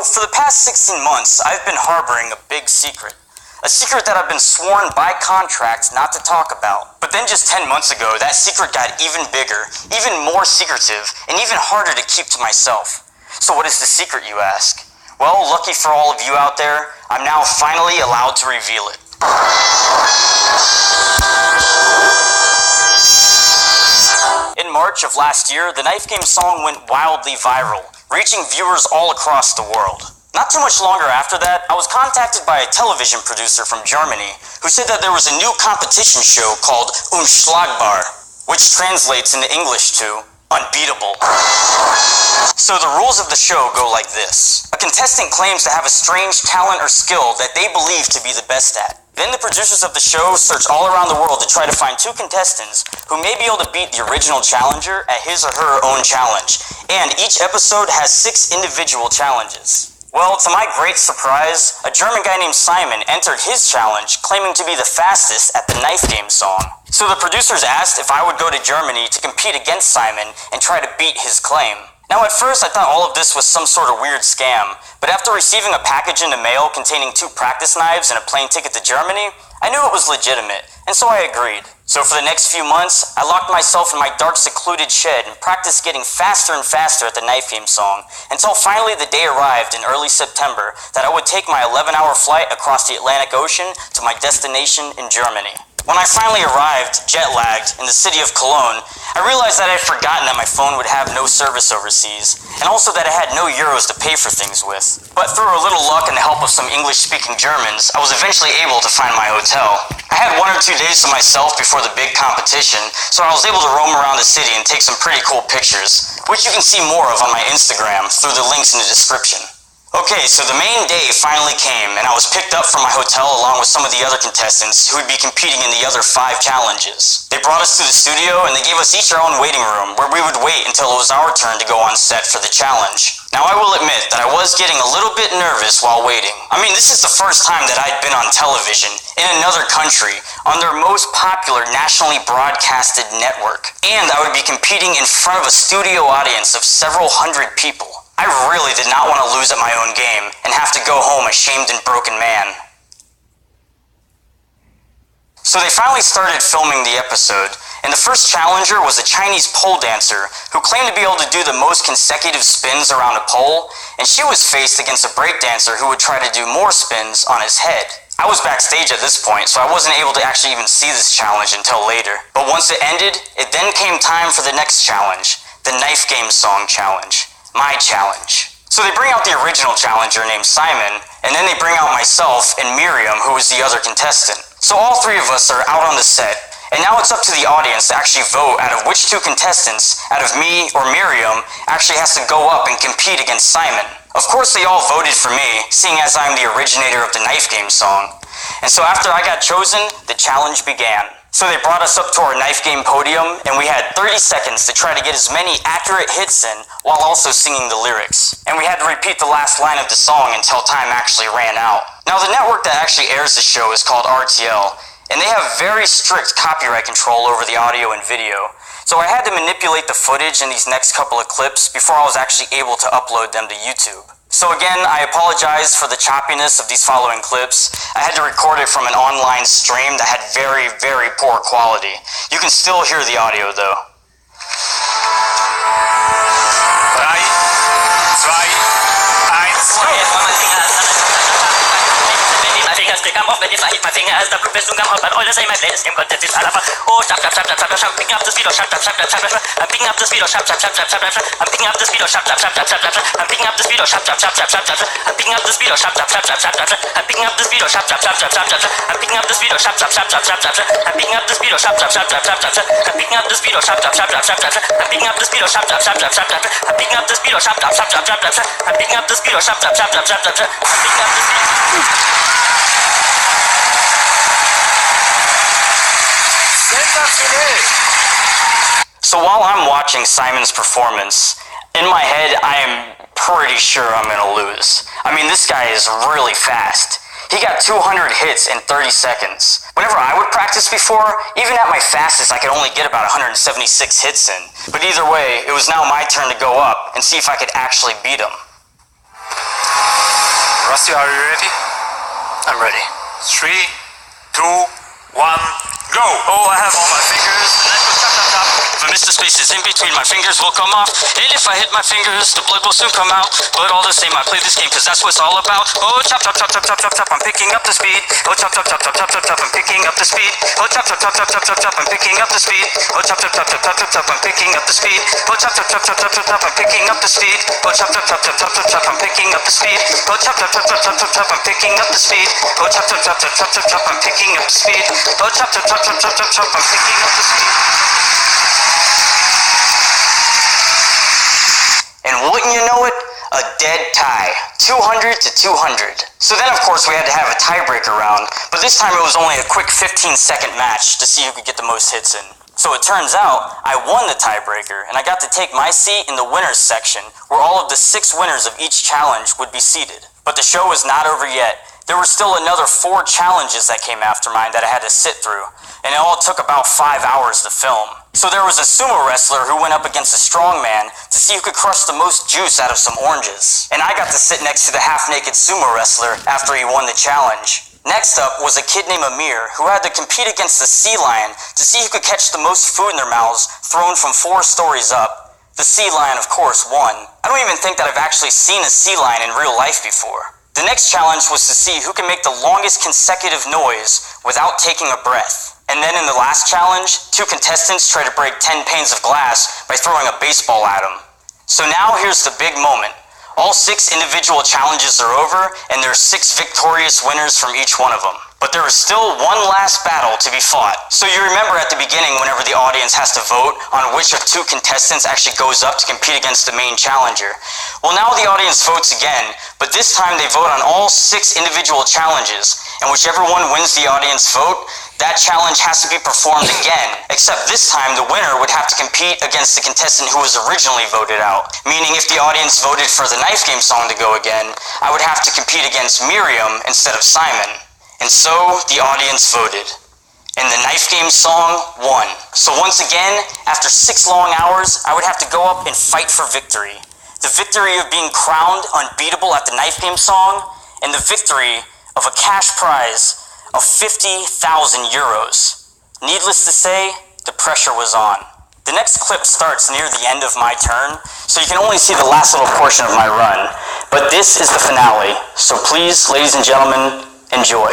for the past 16 months, I've been harboring a big secret. A secret that I've been sworn by contract not to talk about. But then just 10 months ago, that secret got even bigger, even more secretive, and even harder to keep to myself. So what is the secret, you ask? Well, lucky for all of you out there, I'm now finally allowed to reveal it. In March of last year, the Knife Game song went wildly viral, reaching viewers all across the world. Not too much longer after that, I was contacted by a television producer from Germany who said that there was a new competition show called Unschlagbar, which translates into English to unbeatable. So the rules of the show go like this. A contestant claims to have a strange talent or skill that they believe to be the best at. Then the producers of the show search all around the world to try to find two contestants who may be able to beat the original challenger at his or her own challenge. And each episode has 6 individual challenges. Well, to my great surprise, a German guy named Simon entered his challenge claiming to be the fastest at the Knife Game song. So the producers asked if I would go to Germany to compete against Simon and try to beat his claim. Now at first I thought all of this was some sort of weird scam, but after receiving a package in the mail containing 2 practice knives and a plane ticket to Germany, I knew it was legitimate, and so I agreed. So for the next few months, I locked myself in my dark secluded shed and practiced getting faster and faster at the Knife Game song, until finally the day arrived in early September that I would take my 11-hour flight across the Atlantic Ocean to my destination in Germany. When I finally arrived, jet-lagged, in the city of Cologne, I realized that I had forgotten that my phone would have no service overseas, and also that I had no euros to pay for things with. But through a little luck and the help of some English-speaking Germans, I was eventually able to find my hotel. I had 1 or 2 days to myself before the big competition, so I was able to roam around the city and take some pretty cool pictures, which you can see more of on my Instagram through the links in the description. Okay, so the main day finally came, and I was picked up from my hotel along with some of the other contestants who would be competing in the other 5 challenges. They brought us to the studio, and they gave us each our own waiting room, where we would wait until it was our turn to go on set for the challenge. Now I will admit that I was getting a little bit nervous while waiting. I mean, this is the first time that I'd been on television, in another country, on their most popular nationally broadcasted network. And I would be competing in front of a studio audience of several hundred people. I really did not want to lose at my own game and have to go home a shamed and broken man. So they finally started filming the episode, and the first challenger was a Chinese pole dancer who claimed to be able to do the most consecutive spins around a pole, and she was faced against a breakdancer who would try to do more spins on his head. I was backstage at this point, so I wasn't able to actually even see this challenge until later. But once it ended, it then came time for the next challenge, the Knife Game song challenge. My challenge. So they bring out the original challenger named Simon, and then they bring out myself and Miriam, who was the other contestant. So all 3 of us are out on the set, and now it's up to the audience to actually vote out of which 2 contestants, out of me or Miriam, actually has to go up and compete against Simon. Of course they all voted for me, seeing as I'm the originator of the Knife Game song. And so after I got chosen, the challenge began. So they brought us up to our Knife Game podium, and we had 30 seconds to try to get as many accurate hits in while also singing the lyrics. And we had to repeat the last line of the song until time actually ran out. Now the network that actually airs the show is called RTL, and they have very strict copyright control over the audio and video. So I had to manipulate the footage in these next couple of clips before I was actually able to upload them to YouTube. So again, I apologize for the choppiness of these following clips. I had to record it from an online stream that had very, very poor quality. You can still hear the audio though. 3, 2, 1. Come off, if I hit my fingers, the proof is to come out, but all the same, my place, name content is alpha. Oh, sharp, sharp, sharp, sharp, sharp, sharp, picking up the speed of sharp, sharp, sharp, sharp, sharp, sharp. I'm picking up the speed of sharp, sharp, sharp, sharp, sharp, sharp. I'm picking up the speed of sharp, sharp, sharp, sharp, sharp, sharp. I'm picking up the speed of sharp, sharp, sharp, sharp, sharp, sharp. I'm picking up the speed of sharp, sharp, sharp, sharp, sharp, sharp. I'm picking up the speed of sharp, sharp, sharp, sharp, sharp, sharp. I'm picking up the speed of sharp, sharp, sharp, sharp, sharp, sharp. I'm picking up the speed of sharp, sharp, sharp, sharp, sharp, sharp. I'm picking up the speed of sharp, sharp, sharp, sharp, sharp, sharp. I'm picking up the speed of sharp, sharp, sharp, sharp, sharp, sharp. I'm picking up the speed of sharp, sharp, sharp, sharp, sharp, sharp. I'm picking up the speed of sharp, sharp, sharp, sharp, sharp, sharp. I'm picking up the speed. So while I'm watching Simon's performance, in my head I am pretty sure I'm gonna lose. I mean, this guy is really fast. He got 200 hits in 30 seconds. Whenever I would practice before, even at my fastest I could only get about 176 hits in. But either way, it was now my turn to go up and see if I could actually beat him. Rusty, are you ready? I'm ready. 3, 2, 1, go! Oh, I have all my fingers, and that goes chop, chop, chop. If I miss the spaces in between, my fingers will come off. And if I hit my fingers, the blood will soon come out. But all the same, I play this game, cause that's what it's all about. Oh, chop, chop, chop, chop, chop, chop, chop, I'm picking up the speed. Oh, chop, chop, chop, chop, chop, chop, chop, I'm picking up the speed. Oh, chop, chop, chop, chop, chop, chop, chop, I'm picking up the speed. Oh, chop, chop, chop, chop, chop, chop, chop, I'm picking up the speed. Oh, chop, chop, chop, chop, chop, chop, chop, I'm picking up the speed. Oh, chop, chop, chop, chop, chop, chop, chop, I'm picking up the speed. Oh, chop, chop, chop, chop, chop, chop, chop, I'm picking up the speed. Oh, chop, chop, chop, chop, chop, chop, chop, I'm picking up the speed. Oh, chop, chop, chop, chop, chop, chop, chop, I'm picking up the speed. And wouldn't you know it, a dead tie, 200 to 200. So then of course we had to have a tiebreaker round, but this time it was only a quick 15-second match to see who could get the most hits in. So it turns out, I won the tiebreaker, and I got to take my seat in the winners section, where all of the 6 winners of each challenge would be seated. But the show was not over yet. There were still another 4 challenges that came after mine that I had to sit through, and it all took about 5 hours to film. So there was a sumo wrestler who went up against a strongman to see who could crush the most juice out of some oranges. And I got to sit next to the half-naked sumo wrestler after he won the challenge. Next up was a kid named Amir who had to compete against the sea lion to see who could catch the most food in their mouths thrown from 4 stories up. The sea lion, of course, won. I don't even think that I've actually seen a sea lion in real life before. The next challenge was to see who can make the longest consecutive noise without taking a breath. And then in the last challenge, 2 contestants tried to break 10 panes of glass by throwing a baseball at them. So now here's the big moment. All 6 individual challenges are over, and there's 6 victorious winners from each one of them. But there is still one last battle to be fought. So you remember at the beginning whenever the audience has to vote on which of 2 contestants actually goes up to compete against the main challenger. Well, now the audience votes again, but this time they vote on all 6 individual challenges, and whichever one wins the audience vote, that challenge has to be performed again, except this time the winner would have to compete against the contestant who was originally voted out. Meaning if the audience voted for the Knife Game song to go again, I would have to compete against Miriam instead of Simon. And so the audience voted. And the Knife Game song won. So once again, after 6 long hours, I would have to go up and fight for victory. The victory of being crowned unbeatable at the Knife Game song, and the victory of a cash prize of 50,000 euros. Needless to say, the pressure was on. The next clip starts near the end of my turn, so you can only see the last little portion of my run. But this is the finale, so please, ladies and gentlemen, enjoy.